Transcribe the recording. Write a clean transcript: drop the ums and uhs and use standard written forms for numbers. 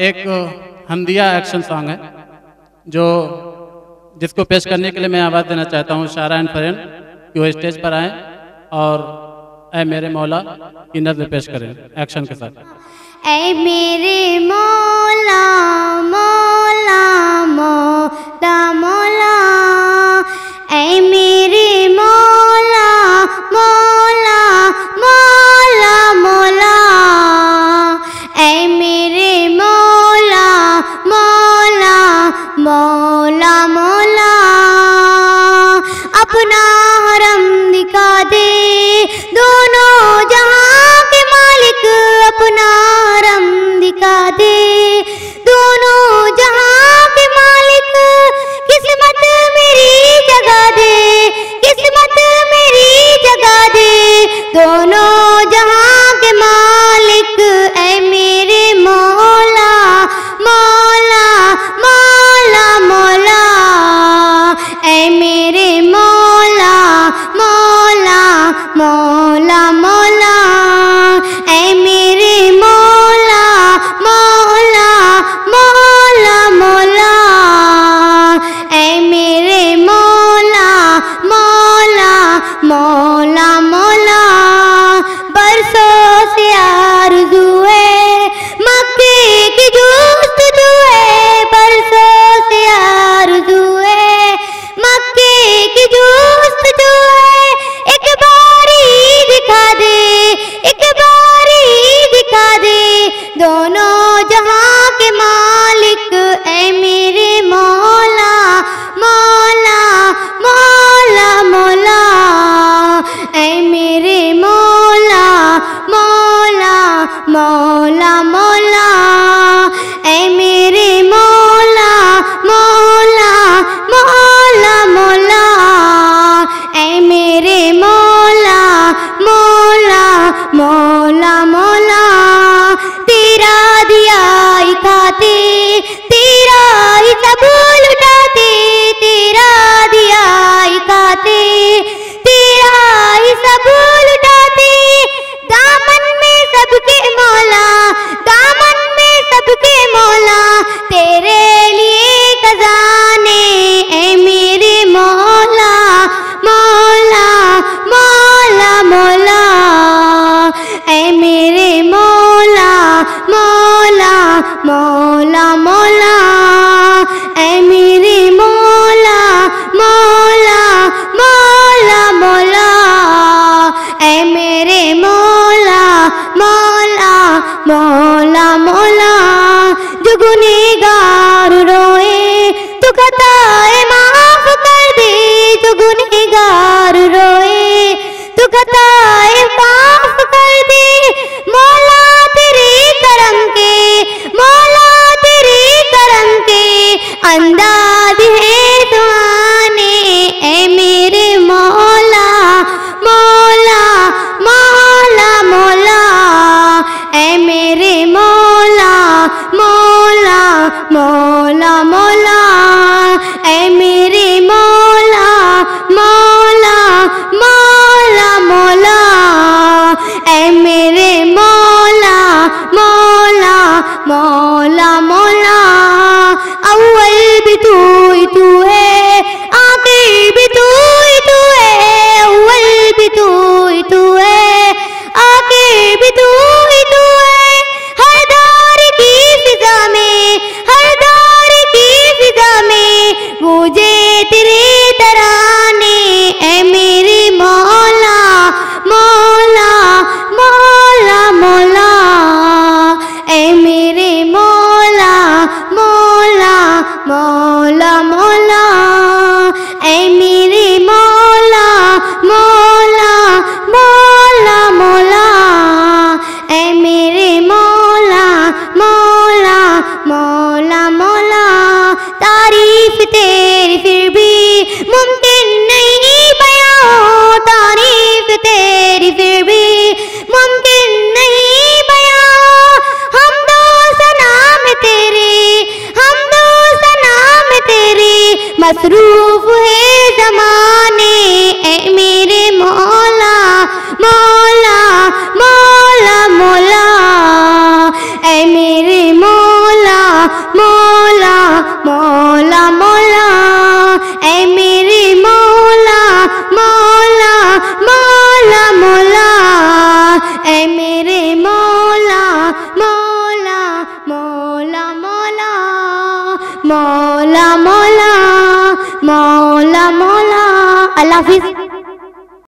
एक Hamidia action song है जिसको पेश करने के लिए मैं आवाज़ देना चाहता हूँ शारा एंड फरहान कि वो स्टेज पर आएँ और ऐ मेरे मौला की नज़्म पेश करें एक्शन के साथ। ऐ मेरे मौला मौला मौला मौला, ऐ मेरे मौला मौला मौला मौला, ऐ मेरे मौला मौला मौला मौला, अपना हरम दिखा दे दोनों जहां के मालिक, अपना हरम दिखा दे दोनों जहां के मालिक, किस्मत मेरी जगा दे, किस्मत मेरी जगा दे दोनों जहां के मालिक, ऐ मेरे मौला मौला मौला मौला, ऐ मेरे मौला मौला मौला मौला, ऐ मेरे मौला मौला मौला मौला, ऐ मेरे मौला मौला मौला मौला, बरसों से आरज़ू है मक्के की जुस्तजू है, बरसों से आरज़ू है मक्के की जुस्तजू है, एक बारी दिखा दे, एक बारी दिखा दे दोनों जहां के मालिक, ऐ मेरे मौला मौला मौला मौला, ऐ मेरे मौला मौला मौला मौला, ऐ मेरे मौला मौला मौला मौला, ऐ मेरे मौला मौला मौला मौला, तेरा दिया ही खाते तेरा ही सब लुटाते, तेरा दिया ही खाते तेरा ही सब लुटाते, दामन में सबके मौला, दामन में सबके मौला, तेरे लिए खजाने, ऐ मेरे मौला मौला मौला मौला, ऐ मेरे मौला मौला मौला मौला, ऐ मेरे मौला मौला मौला मौला, ऐ मेरे मौला मौला मौला मौला, जो गुनहगार रोए तो खताएं माफ कर दे, जो गुनहगार रोए तो खताएं माफ कर दे, मौला तेरे करम के, मौला तेरे करम के अंदाज है सुहाने, ऐ मेरे मौला मौला मौला मौला, ऐ मेरे मौला मौला मौला मौला, ऐ मेरे मौला मौला मौला मौला, ऐ मेरे मौला मौला मौला मौला, अव्वल भी तू है आखिर भी तू है, अव्वल भी तू है आखिर भी तू है, हर दौर की फिजा में, हर दौर की फिजा में मुझे तेरे तराने, ऐ मेरे मौला मौला मौला मौला, ऐ मेरे मौला मौला मौला मौला, ऐ मेरे मौला मौला मौला मौला, ऐ मेरे मौला मौला मौला मौला, तारीफ तेरी फिर भी मुमकिन नहीं बयां, तारीफ तेरी फिर भी मुमकिन नहीं बयां, हम दो सनाम तेरे, हम दो सनाम तेरे मसरूफ है ज़माने, ऐ मेरे मौला मौला मौला मौला, ऐ मेरे मौला मौला मौला मौला मौला। अल्लाह हाफिज़।